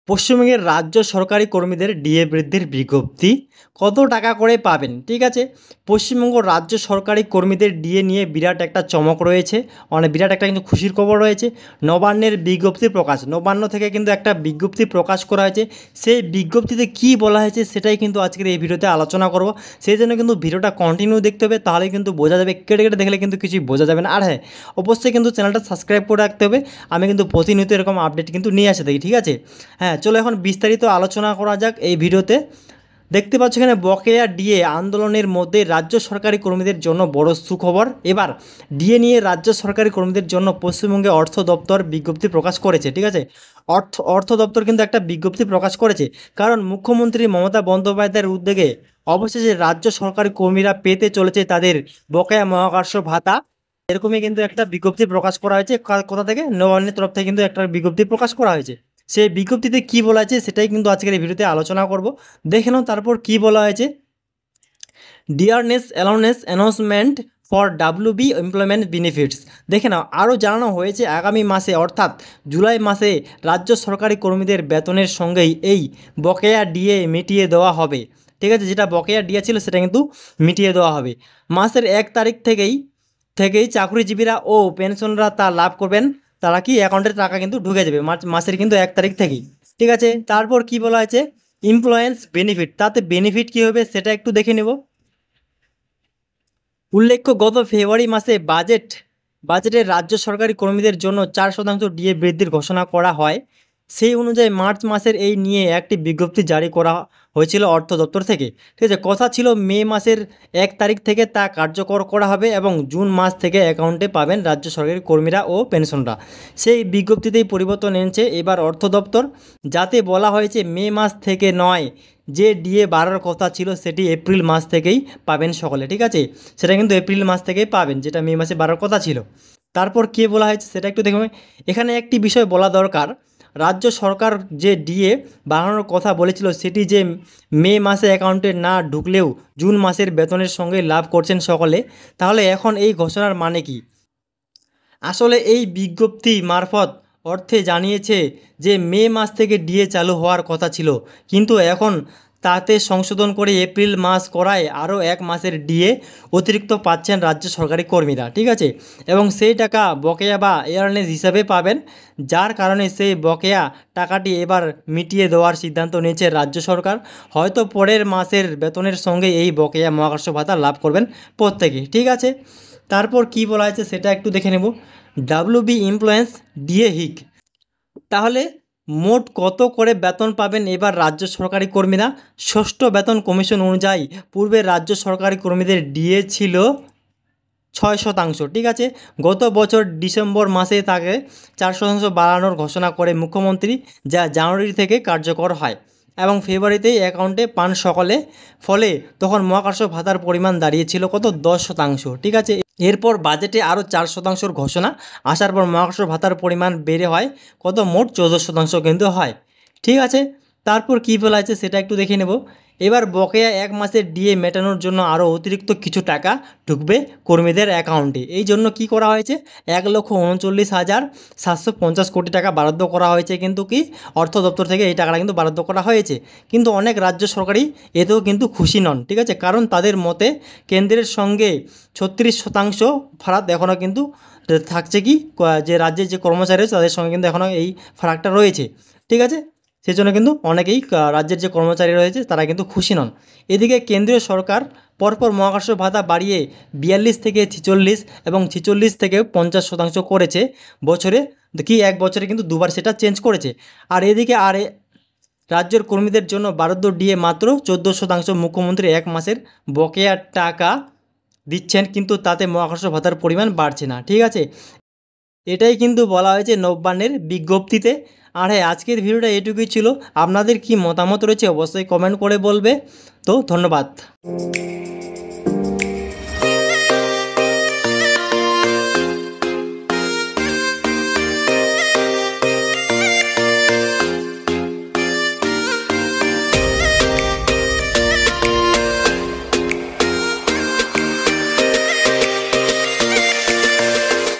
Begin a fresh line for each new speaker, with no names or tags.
পশ্চিমবঙ্গের রাজ্য সরকারি কর্মীদের ডিএ বৃদ্ধির বিজ্ঞপ্তি কত টাকা করে পাবেন? ঠিক আছে, পশ্চিমবঙ্গ রাজ্য সরকারি কর্মীদের ডিএ নিয়ে বিরাট একটা চমক রয়েছে, বিরাট একটা কিন্তু খুশির খবর রয়েছে। নবান্নের বিজ্ঞপ্তি প্রকাশ, নবান্ন থেকে কিন্তু একটা বিজ্ঞপ্তি প্রকাশ করা হয়েছে। সেই বিজ্ঞপ্তিতে কী বলা হয়েছে সেটাই কিন্তু আজকের এই ভিডিওতে আলোচনা করব। সেই জন্য কিন্তু ভিডিওটা কন্টিনিউ দেখতে হবে, তাহলে কিন্তু বোঝা যাবে। কেটে কেটে দেখলে কিন্তু কিছুই বোঝা যাবে না। আর হ্যাঁ, অবশ্যই কিন্তু চ্যানেলটা সাবস্ক্রাইব করে রাখতে হবে। আমি কিন্তু প্রতিনিয়ত এরকম আপডেট কিন্তু নিয়ে আসে থাকি, ঠিক আছে। হ্যাঁ, চলো এখন বিস্তারিত আলোচনা করা যাক এই ভিডিওতে। দেখতে পাচ্ছ এখানে বকেয়া ডিএ আন্দোলনের মধ্যে রাজ্য সরকারি কর্মীদের জন্য বড় সুখবর। এবার ডিএ নিয়ে রাজ্য সরকারি কর্মীদের জন্য পশ্চিমবঙ্গে অর্থ দপ্তর বিজ্ঞপ্তি প্রকাশ করেছে, ঠিক আছে। অর্থ দপ্তর কিন্তু একটা বিজ্ঞপ্তি প্রকাশ করেছে, কারণ মুখ্যমন্ত্রী মমতা বন্দ্যোপাধ্যায়ের উদ্যোগে অবশেষে রাজ্য সরকারি কর্মীরা পেতে চলেছে তাদের বকেয়া মহাকর্ষ ভাতা। এরকমই কিন্তু একটা বিজ্ঞপ্তি প্রকাশ করা হয়েছে। কোথা থেকে? নবান্নের তরফ থেকে কিন্তু একটা বিজ্ঞপ্তি প্রকাশ করা হয়েছে। সেই বিজ্ঞপ্তিতে কী বলা হয়েছে সেটাই কিন্তু আজকের এই ভিডিওতে আলোচনা করব। দেখে নাও তারপর কী বলা হয়েছে। Dearness allowance announcement for WB employment benefits. দেখে নাও, আরও জানানো হয়েছে আগামী মাসে অর্থাৎ জুলাই মাসে রাজ্য সরকারি কর্মীদের বেতনের সঙ্গেই এই বকেয়া ডিএ মিটিয়ে দেওয়া হবে, ঠিক আছে। যেটা বকেয়া ডিএ ছিল সেটা কিন্তু মিটিয়ে দেওয়া হবে। মাসের 1 তারিখ থেকেই চাকরিজীবীরা ও পেনশনরা তা লাভ করবেন। তারা কি অ্যাকাউন্টের টাকা কিন্তু ঢুকে যাবে মাসের কিন্তু 1 তারিখ থেকেই, ঠিক আছে। তারপর কি বলা হয়েছে, ইমপ্লয়েন্স বেনিফিট, তাতে বেনিফিট কী হবে সেটা একটু দেখে নেব। উল্লেখ্য, গত ফেব্রুয়ারি মাসে বাজেটে রাজ্য সরকারি কর্মীদের জন্য 4% ডিএ বৃদ্ধির ঘোষণা করা হয়। সেই অনুযায়ী মার্চ মাসের এই নিয়ে একটি বিজ্ঞপ্তি জারি করা হয়েছিল অর্থ দপ্তর থেকে, ঠিক আছে। কথা ছিল মে মাসের 1 তারিখ থেকে তা কার্যকর করা হবে এবং জুন মাস থেকে অ্যাকাউন্টে পাবেন রাজ্য সরকারি কর্মীরা ও পেনশনরা। সেই বিজ্ঞপ্তিতেই পরিবর্তন এনেছে এবার অর্থ দপ্তর, যাতে বলা হয়েছে মে মাস থেকে নয়, যে ডিএ বাড়ার কথা ছিল সেটি এপ্রিল মাস থেকেই পাবেন সকলে, ঠিক আছে। সেটা কিন্তু এপ্রিল মাস থেকেই পাবেন, যেটা মে মাসে বাড়ার কথা ছিল। তারপর কে বলা হয়েছে সেটা একটু দেখবে। এখানে একটি বিষয় বলা দরকার, রাজ্য সরকার যে ডিএ বাড়ানোর কথা বলেছিল সেটি যে মে মাসে অ্যাকাউন্টে না ঢুকলেও জুন মাসের বেতনের সঙ্গে লাভ করছেন সকলে, তাহলে এখন এই ঘোষণার মানে কি? আসলে এই বিজ্ঞপ্তি মারফত অর্থে জানিয়েছে যে মে মাস থেকে ডিএ চালু হওয়ার কথা ছিল, কিন্তু এখন তাতে সংশোধন করে এপ্রিল মাস করায় আরও 1 মাসের ডিএ অতিরিক্ত পাচ্ছেন রাজ্য সরকারি কর্মীরা, ঠিক আছে। এবং সেই টাকা বকেয়া বা এয়ারনেস হিসাবে পাবেন, যার কারণে সেই বকেয়া টাকাটি এবার মিটিয়ে দেওয়ার সিদ্ধান্ত নিয়েছে রাজ্য সরকার। হয়তো পরের মাসের বেতনের সঙ্গে এই বকেয়া মহাকর্ষ ভাতা লাভ করবেন প্রত্যেকে, ঠিক আছে। তারপর কি বলা হয়েছে সেটা একটু দেখে নেব। ডাব্লিউবি ইমপ্লয়েন্স ডিএ হিক, তাহলে মোট কত করে বেতন পাবেন এবার রাজ্য সরকারি কর্মীরা? ষষ্ঠ বেতন কমিশন অনুযায়ী পূর্বে রাজ্য সরকারি কর্মীদের ডিএ ছিল 6%, ঠিক আছে। গত বছর ডিসেম্বর মাসে তাকে 4% বাড়ানোর ঘোষণা করে মুখ্যমন্ত্রী, যা জানুয়ারি থেকে কার্যকর হয় এবং ফেব্রুয়ারিতেই অ্যাকাউন্টে পান সকলে। ফলে তখন মহাকর্ষ ভাতার পরিমাণ দাঁড়িয়েছিল কত? 10%, ঠিক আছে। এরপর বাজেটে আরও 4%র ঘোষণা আসার পর মহাকর্ষ ভাতার পরিমাণ বেড়ে হয় কত? মোট 14% কিন্তু হয়, ঠিক আছে। তারপর কী বলা আছে সেটা একটু দেখে নেব। এবার বকেয়া 1 মাসের ডিএ মেটানোর জন্য আরও অতিরিক্ত কিছু টাকা ঢুকবে কর্মীদের অ্যাকাউন্টে। এই জন্য কী করা হয়েছে, 1,39,750 কোটি টাকা বরাদ্দ করা হয়েছে, কিন্তু কি অর্থ দপ্তর থেকে এই টাকাটা কিন্তু বরাদ্দ করা হয়েছে। কিন্তু অনেক রাজ্য সরকারই এতেও কিন্তু খুশি নন, ঠিক আছে, কারণ তাদের মতে কেন্দ্রের সঙ্গে 36% ফারাক এখনও কিন্তু থাকছে। কি যে রাজ্যের যে কর্মচারী রয়েছে তাদের সঙ্গে কিন্তু এখনও এই ফারাকটা রয়েছে, ঠিক আছে। সেই জন্য কিন্তু অনেকেই রাজ্যের যে কর্মচারী রয়েছে তারা কিন্তু খুশি নন। এদিকে কেন্দ্রীয় সরকার পরপর মহাকর্ষ ভাতা বাড়িয়ে 42 থেকে 46 এবং 46 থেকে 50% করেছে বছরে, কি 1 বছরে কিন্তু দুবার সেটা চেঞ্জ করেছে। আর এদিকে রাজ্যের কর্মীদের জন্য বরাদ্দ ডিএ মাত্র 14%। মুখ্যমন্ত্রী 1 মাসের বকেয়া টাকা দিচ্ছেন, কিন্তু তাতে মহাকর্ষ ভাতার পরিমাণ বাড়ছে না, ঠিক আছে। এটাই কিন্তু বলা হয়েছে নবান্নের বিজ্ঞপ্তিতে। আর হ্যাঁ, আজকের ভিডিওটা এটুকুই ছিল। আপনাদের কি মতামত রয়েছে অবশ্যই কমেন্ট করে বলবে। তো ধন্যবাদ।